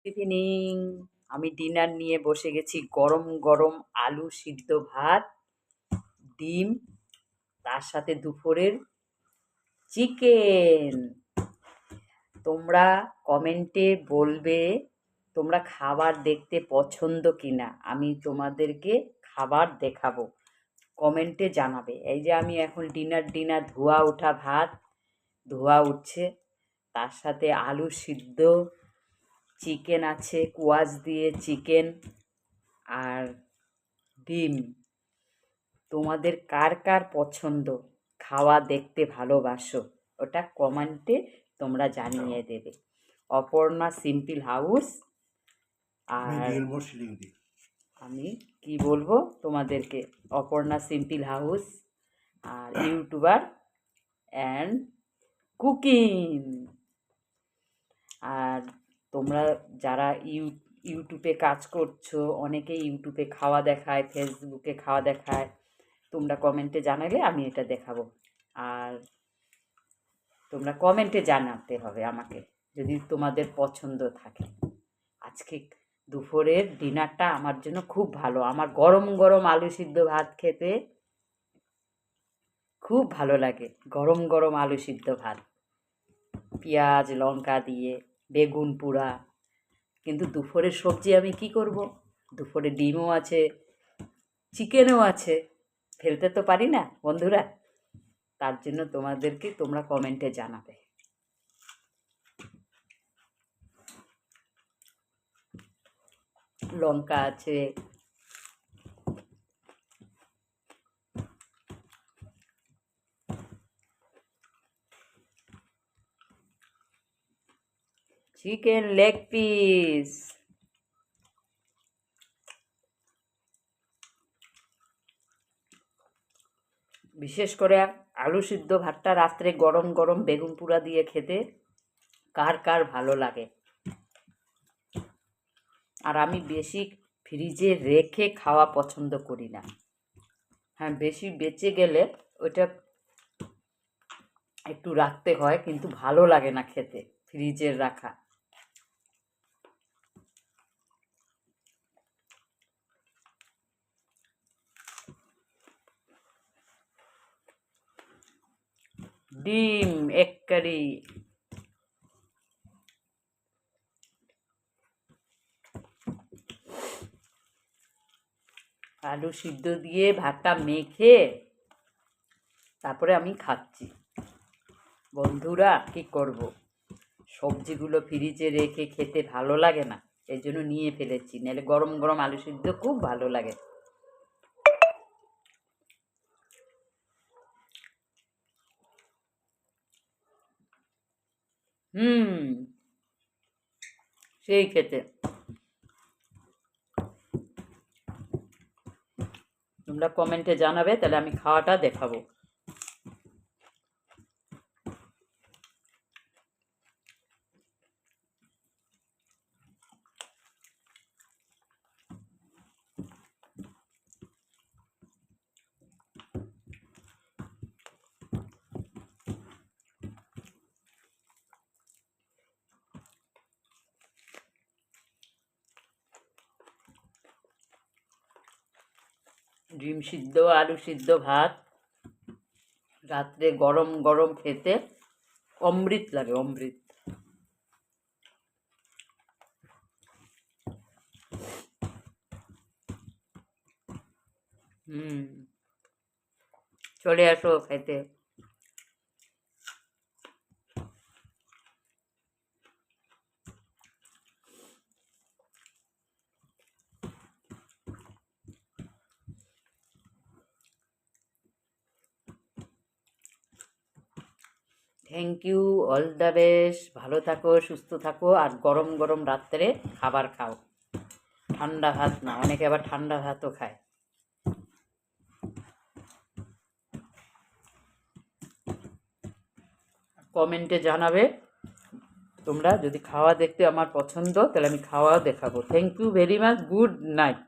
Evening. আমি dinner নিয়ে বসে গেছি। গরম গরম আলু সিদ্ধ ভাত, ডিম, তার সাথে দুপুরের চিকেন। তোমরা কমেন্টে বলবে তোমরা খাবার দেখতে পছন্দ কিনা, আমি তোমাদেরকে খাবার দেখাবো। কমেন্টে জানাবে। এই যে আমি এখন ডিনার ধোয়া ওঠা ভাত, ধোয়া উঠছে, তার সাথে আলু সিদ্ধ, চিকেন আছে, কোয়াশ দিয়ে চিকেন আর ডিম। তোমাদের কার কার পছন্দ, খাওয়া দেখতে ভালোবাসো, ওটা কমেন্টে তোমরা জানিয়ে দেবে। Aparna simple house. আর আমি কি বলবো তোমাদেরকে, অপর্ণা সিম্পল হাউস আর ইউটিউবার অ্যান্ড কুকিং। আর তোমরা যারা ইউটিউবে কাজ করছো, অনেকে ইউটিউবে খাওয়া দেখায়, ফেসবুকে খাওয়া দেখায়, তোমরা কমেন্টে জানালে আমি এটা দেখাবো। আর তোমরা কমেন্টে জানাতে হবে আমাকে যদি তোমাদের পছন্দ থাকে। আজকে দুপুরের ডিনারটা আমার জন্য খুব ভালো। আমার গরম গরম আলু সিদ্ধ ভাত খেতে খুব ভালো লাগে। গরম গরম আলু সিদ্ধ ভাত, পেঁয়াজ লঙ্কা দিয়ে, বেগুন পোড়া। কিন্তু দুপুরের সবজি আমি কি করব? দুপুরে ডিমও আছে, চিকেনও আছে, ফেলতে তো পারি না বন্ধুরা। তার জন্য তোমাদেরকে তোমরা কমেন্টে জানাবে। লঙ্কা আছে, চিকেন লেগ পিস, বিশেষ করে আলু সিদ্ধ ভাতটা রাত্রে গরম গরম বেগুন পোড়া দিয়ে খেতে কার কার ভালো লাগে। আর আমি বেশি ফ্রিজে রেখে খাওয়া পছন্দ করি না। হ্যাঁ, বেশি বেঁচে গেলে ওটা একটু রাখতে হয়, কিন্তু ভালো লাগে না খেতে ফ্রিজের রাখা। ডিম এক কারি, আলু সিদ্ধ দিয়ে ভাতটা মেখে তারপরে আমি খাচ্ছি। বন্ধুরা কি করব, সবজিগুলো ফ্রিজে রেখে খেতে ভালো লাগে না, এই জন্য নিয়ে ফেলেছি। নাহলে গরম গরম আলু সিদ্ধ খুব ভালো লাগে। সেই খেতে। তোমরা কমেন্টে জানাবে, তাহলে আমি খাওয়াটা দেখাবো। ডিম সিদ্ধ, আলু সিদ্ধ ভাত রাত্রে গরম গরম খেতে অমৃত লাগে, অমৃত। চলে আসো খেতে। Thank you, all the best. ভালো থাকো, সুস্থ থাকো, আর গরম গরম রাত্রে খাবার খাও, ঠান্ডা ভাত না। অনেকে আবার ঠান্ডা ভাতও খায়। কমেন্টে জানাবে তোমরা যদি খাওয়া দেখতে আমার পছন্দ, তাহলে আমি খাওয়াও দেখাবো। Thank you very much, good night.